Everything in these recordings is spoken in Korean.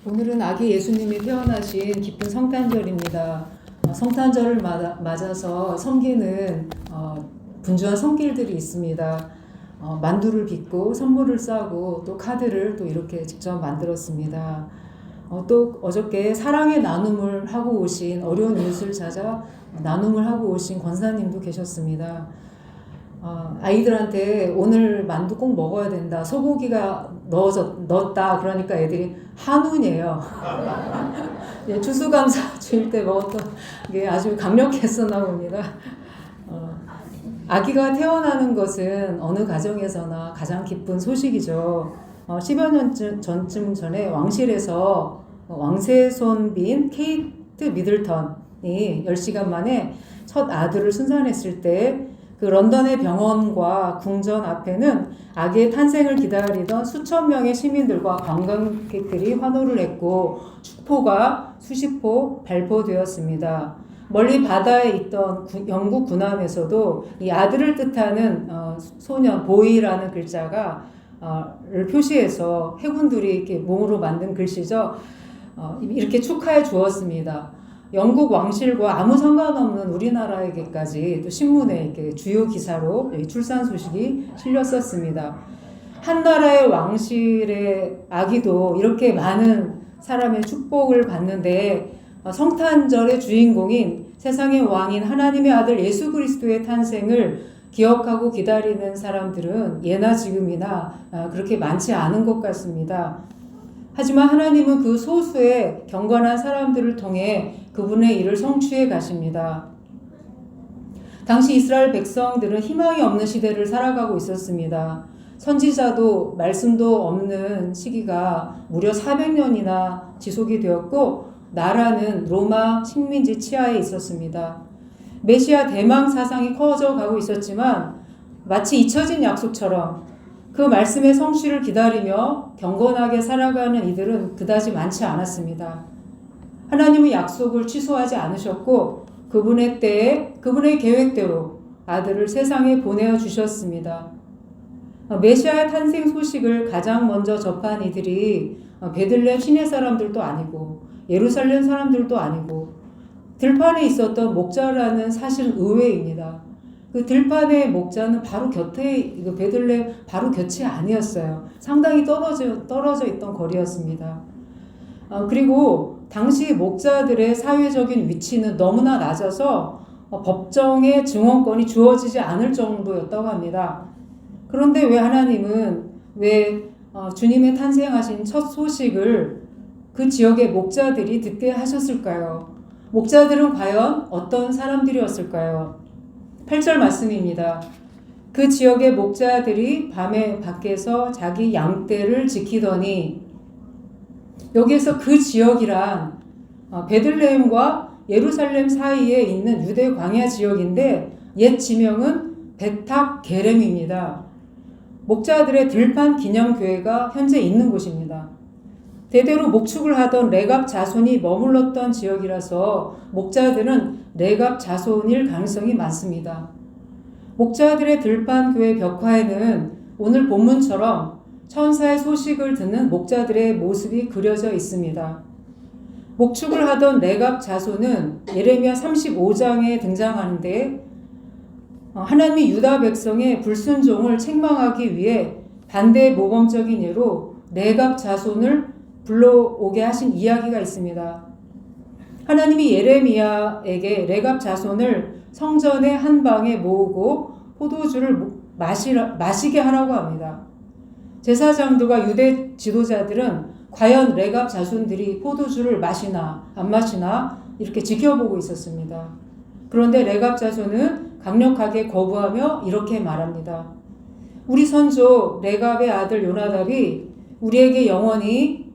오늘은 아기 예수님이 태어나신 기쁜 성탄절입니다. 성탄절을 맞아서 섬기는 분주한 손길들이 있습니다. 만두를 빚고 선물을 싸고 또 카드를 또 이렇게 직접 만들었습니다. 또 어저께 사랑의 나눔을 하고 오신 어려운 이웃을 찾아 나눔을 하고 오신 권사님도 계셨습니다. 아이들한테 오늘 만두 꼭 먹어야 된다. 소고기가 넣었다. 그러니까 애들이 한운이에요. 추수감사 주일 때 먹었던 게 아주 강력했었나 봅니다. 아기가 태어나는 것은 어느 가정에서나 가장 기쁜 소식이죠. 10여 년 전쯤 전에 왕실에서 왕세의 손비인 케이트 미들턴이 10시간 만에 첫 아들을 순산했을 때 그 런던의 병원과 궁전 앞에는 아기의 탄생을 기다리던 수천 명의 시민들과 관광객들이 환호를 했고 축포가 수십 포 발포되었습니다. 멀리 바다에 있던 영국 군함에서도 이 아들을 뜻하는 소년 보이라는 글자가 를 표시해서 해군들이 이렇게 몸으로 만든 글씨죠. 이렇게 축하해 주었습니다. 영국 왕실과 아무 상관없는 우리나라에게까지 또 신문에 이렇게 주요 기사로 출산 소식이 실렸었습니다. 한 나라의 왕실의 아기도 이렇게 많은 사람의 축복을 받는데 성탄절의 주인공인 세상의 왕인 하나님의 아들 예수 그리스도의 탄생을 기억하고 기다리는 사람들은 예나 지금이나 그렇게 많지 않은 것 같습니다. 하지만 하나님은 그 소수의 경건한 사람들을 통해 그분의 일을 성취해 가십니다. 당시 이스라엘 백성들은 희망이 없는 시대를 살아가고 있었습니다. 선지자도 말씀도 없는 시기가 무려 400년이나 지속이 되었고 나라는 로마 식민지 치하에 있었습니다. 메시아 대망 사상이 커져가고 있었지만 마치 잊혀진 약속처럼 그 말씀의 성취를 기다리며 경건하게 살아가는 이들은 그다지 많지 않았습니다. 하나님은 약속을 취소하지 않으셨고 그분의 때에 그분의 계획대로 아들을 세상에 보내어 주셨습니다. 메시아의 탄생 소식을 가장 먼저 접한 이들이 베들레헴 시내 사람들도 아니고 예루살렘 사람들도 아니고 들판에 있었던 목자라는 사실은 의외입니다. 그 들판의 목자는 바로 곁에 베들레헴 바로 곁이 아니었어요. 상당히 떨어져 있던 거리였습니다. 그리고 당시 목자들의 사회적인 위치는 너무나 낮아서 법정의 증언권이 주어지지 않을 정도였다고 합니다. 그런데 왜 하나님은 주님의 탄생하신 첫 소식을 그 지역의 목자들이 듣게 하셨을까요? 목자들은 과연 어떤 사람들이었을까요? 8절 말씀입니다. 그 지역의 목자들이 밤에 밖에서 자기 양떼를 지키더니, 여기에서 그 지역이란 베들레헴과 예루살렘 사이에 있는 유대 광야 지역인데 옛 지명은 베탁 게렘입니다. 목자들의 들판 기념교회가 현재 있는 곳입니다. 대대로 목축을 하던 레갑 자손이 머물렀던 지역이라서 목자들은 레갑 자손일 가능성이 많습니다. 목자들의 들판 교회 벽화에는 오늘 본문처럼 천사의 소식을 듣는 목자들의 모습이 그려져 있습니다. 목축을 하던 레갑 자손은 예레미야 35장에 등장하는데 하나님이 유다 백성의 불순종을 책망하기 위해 반대 모범적인 예로 레갑 자손을 불러오게 하신 이야기가 있습니다. 하나님이 예레미야에게 레갑 자손을 성전의 한 방에 모으고 포도주를 마시게 하라고 합니다. 제사장들과 유대 지도자들은 과연 레갑 자손들이 포도주를 마시나 안 마시나 이렇게 지켜보고 있었습니다. 그런데 레갑 자손은 강력하게 거부하며 이렇게 말합니다. 우리 선조 레갑의 아들 요나답이 우리에게 영원히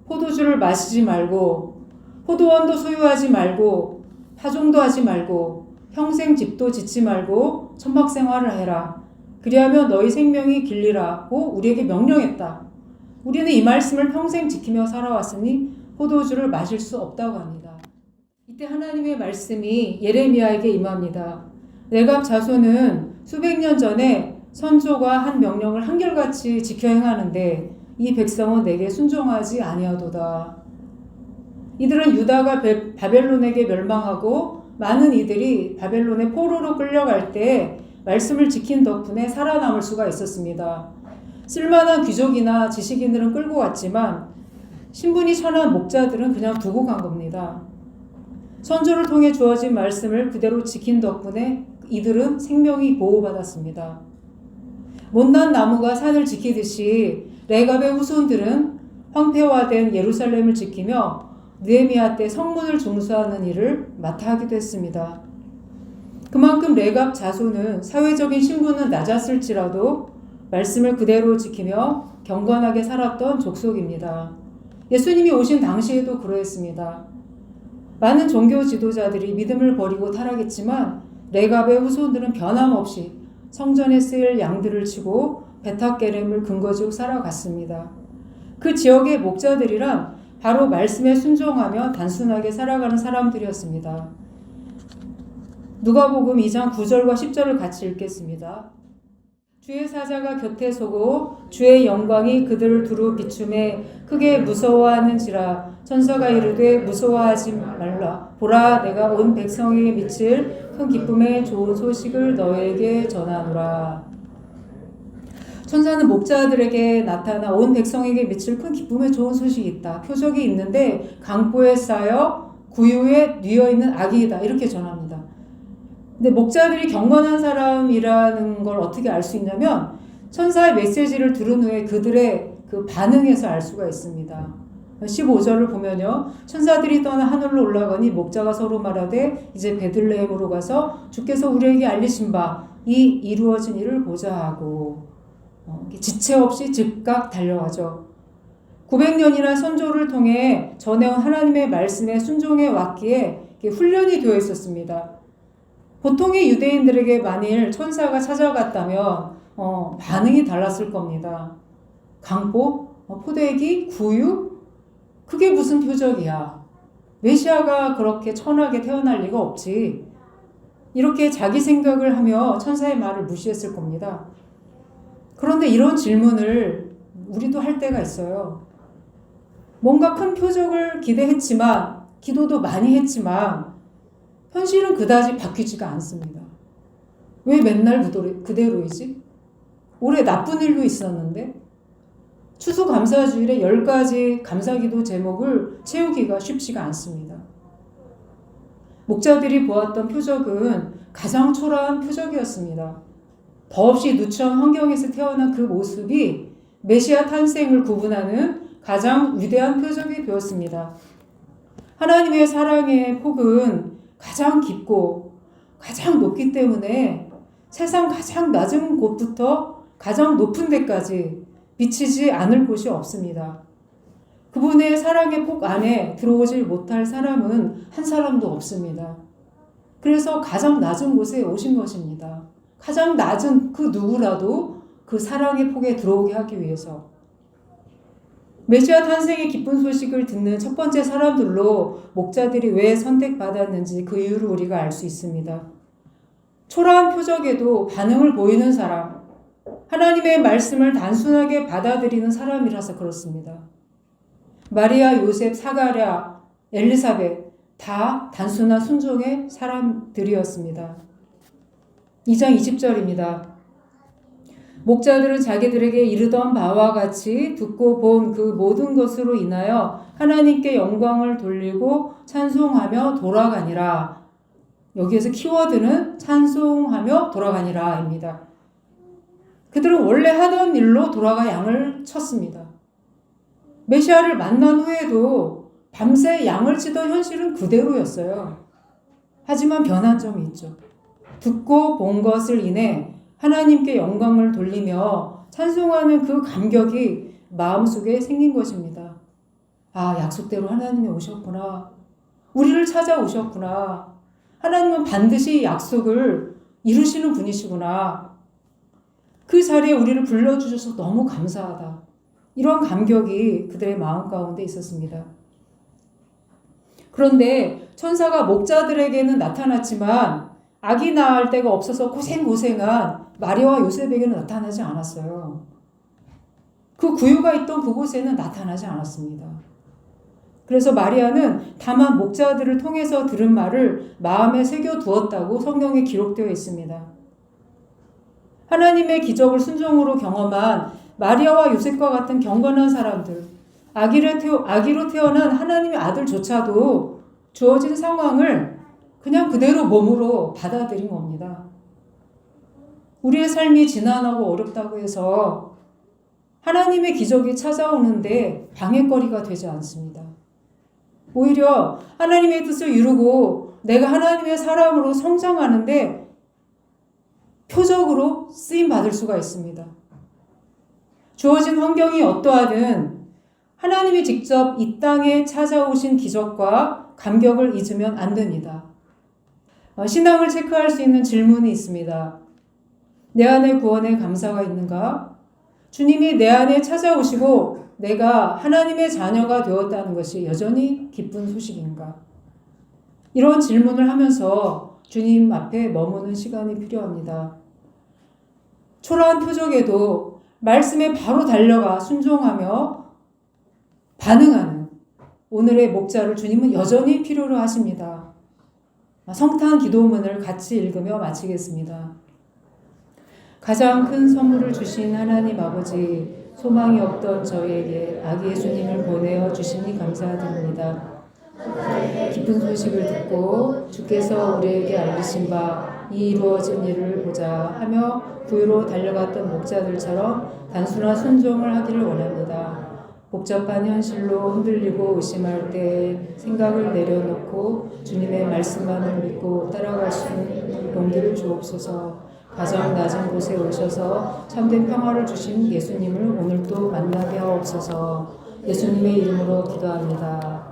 포도주를 마시지 말고 포도원도 소유하지 말고 파종도 하지 말고 평생 집도 짓지 말고 천막생활을 해라. 그리하면 너희 생명이 길리라고 우리에게 명령했다. 우리는 이 말씀을 평생 지키며 살아왔으니 포도주를 마실 수 없다고 합니다. 이때 하나님의 말씀이 예레미야에게 임합니다. 레갑 자손은 수백 년 전에 선조가 한 명령을 한결같이 지켜 행하는데 이 백성은 내게 순종하지 아니하도다. 이들은 유다가 바벨론에게 멸망하고 많은 이들이 바벨론의 포로로 끌려갈 때 말씀을 지킨 덕분에 살아남을 수가 있었습니다. 쓸만한 귀족이나 지식인들은 끌고 갔지만 신분이 천한 목자들은 그냥 두고 간 겁니다. 선조를 통해 주어진 말씀을 그대로 지킨 덕분에 이들은 생명이 보호받았습니다. 못난 나무가 산을 지키듯이 레갑의 후손들은 황폐화된 예루살렘을 지키며 느헤미야 때 성문을 중수하는 일을 맡아 하기도 했습니다. 그만큼 레갑 자손은 사회적인 신분은 낮았을지라도 말씀을 그대로 지키며 경건하게 살았던 족속입니다. 예수님이 오신 당시에도 그러했습니다. 많은 종교 지도자들이 믿음을 버리고 타락했지만 레갑의 후손들은 변함없이 성전에 쓰일 양들을 치고 베타게렘을 근거지로 살아갔습니다. 그 지역의 목자들이란 바로 말씀에 순종하며 단순하게 살아가는 사람들이었습니다. 누가복음 2장 9절과 10절을 같이 읽겠습니다. 주의 사자가 곁에 서고 주의 영광이 그들을 두루 비춤에 크게 무서워하는지라. 천사가 이르되 무서워하지 말라. 보라, 내가 온 백성에게 미칠 큰 기쁨의 좋은 소식을 너에게 전하노라. 천사는 목자들에게 나타나 온 백성에게 미칠 큰 기쁨의 좋은 소식이 있다. 표적이 있는데 강보에 쌓여 구유에 뉘어있는 아기이다. 이렇게 전합니다. 근데 목자들이 경건한 사람이라는 걸 어떻게 알 수 있냐면 천사의 메시지를 들은 후에 그들의 그 반응에서 알 수가 있습니다. 15절을 보면요. 천사들이 떠나 하늘로 올라가니 목자가 서로 말하되 이제 베들레헴으로 가서 주께서 우리에게 알리신 바 이 이루어진 일을 보자 하고 지체 없이 즉각 달려가죠. 900년이나 선조를 통해 전해온 하나님의 말씀에 순종해 왔기에 훈련이 되어 있었습니다. 보통의 유대인들에게 만일 천사가 찾아갔다면 반응이 달랐을 겁니다. 강보, 포대기, 구유? 그게 무슨 표적이야. 메시아가 그렇게 천하게 태어날 리가 없지. 이렇게 자기 생각을 하며 천사의 말을 무시했을 겁니다. 그런데 이런 질문을 우리도 할 때가 있어요. 뭔가 큰 표적을 기대했지만, 기도도 많이 했지만 현실은 그다지 바뀌지가 않습니다. 왜 맨날 그대로이지? 올해 나쁜 일도 있었는데 추수감사주일에 10가지 감사기도 제목을 채우기가 쉽지가 않습니다. 목자들이 보았던 표적은 가장 초라한 표적이었습니다. 더없이 누추한 환경에서 태어난 그 모습이 메시아 탄생을 구분하는 가장 위대한 표적이 되었습니다. 하나님의 사랑의 폭은 가장 깊고 가장 높기 때문에 세상 가장 낮은 곳부터 가장 높은 데까지 미치지 않을 곳이 없습니다. 그분의 사랑의 폭 안에 들어오지 못할 사람은 한 사람도 없습니다. 그래서 가장 낮은 곳에 오신 것입니다. 가장 낮은 그 누구라도 그 사랑의 폭에 들어오게 하기 위해서. 메시아 탄생의 기쁜 소식을 듣는 첫 번째 사람들로 목자들이 왜 선택받았는지 그 이유를 우리가 알 수 있습니다. 초라한 표적에도 반응을 보이는 사람, 하나님의 말씀을 단순하게 받아들이는 사람이라서 그렇습니다. 마리아, 요셉, 사가랴, 엘리사벳 다 단순한 순종의 사람들이었습니다. 2장 20절입니다. 목자들은 자기들에게 이르던 바와 같이 듣고 본 그 모든 것으로 인하여 하나님께 영광을 돌리고 찬송하며 돌아가니라. 여기에서 키워드는 찬송하며 돌아가니라입니다. 그들은 원래 하던 일로 돌아가 양을 쳤습니다. 메시아를 만난 후에도 밤새 양을 치던 현실은 그대로였어요. 하지만 변한 점이 있죠. 듣고 본 것을 인해 하나님께 영광을 돌리며 찬송하는 그 감격이 마음속에 생긴 것입니다. 아, 약속대로 하나님이 오셨구나. 우리를 찾아오셨구나. 하나님은 반드시 약속을 이루시는 분이시구나. 그 자리에 우리를 불러주셔서 너무 감사하다. 이런 감격이 그들의 마음 가운데 있었습니다. 그런데 천사가 목자들에게는 나타났지만 아기 낳을 데가 없어서 고생한 마리아와 요셉에게는 나타나지 않았어요. 그 구유가 있던 그곳에는 나타나지 않았습니다. 그래서 마리아는 다만 목자들을 통해서 들은 말을 마음에 새겨두었다고 성경에 기록되어 있습니다. 하나님의 기적을 순종으로 경험한 마리아와 요셉과 같은 경건한 사람들, 아기로 태어난 하나님의 아들조차도 주어진 상황을 그냥 그대로 몸으로 받아들인 겁니다. 우리의 삶이 지난하고 어렵다고 해서 하나님의 기적이 찾아오는데 방해거리가 되지 않습니다. 오히려 하나님의 뜻을 이루고 내가 하나님의 사람으로 성장하는데 표적으로 쓰임받을 수가 있습니다. 주어진 환경이 어떠하든 하나님이 직접 이 땅에 찾아오신 기적과 감격을 잊으면 안 됩니다. 신앙을 체크할 수 있는 질문이 있습니다. 내 안에 구원의 감사가 있는가? 주님이 내 안에 찾아오시고 내가 하나님의 자녀가 되었다는 것이 여전히 기쁜 소식인가? 이런 질문을 하면서 주님 앞에 머무는 시간이 필요합니다. 초라한 표적에도 말씀에 바로 달려가 순종하며 반응하는 오늘의 목자를 주님은 여전히 필요로 하십니다. 성탄 기도문을 같이 읽으며 마치겠습니다. 가장 큰 선물을 주신 하나님 아버지, 소망이 없던 저에게 아기 예수님을 보내어 주시니 감사드립니다. 기쁜 소식을 듣고 주께서 우리에게 알리신 바 이 이루어진 일을 보자 하며 구유로 달려갔던 목자들처럼 단순한 순종을 하기를 원합니다. 복잡한 현실로 흔들리고 의심할 때 생각을 내려놓고 주님의 말씀만을 믿고 따라갈 수 있는 용기를 주옵소서. 가장 낮은 곳에 오셔서 참된 평화를 주신 예수님을 오늘도 만나게 하옵소서. 예수님의 이름으로 기도합니다.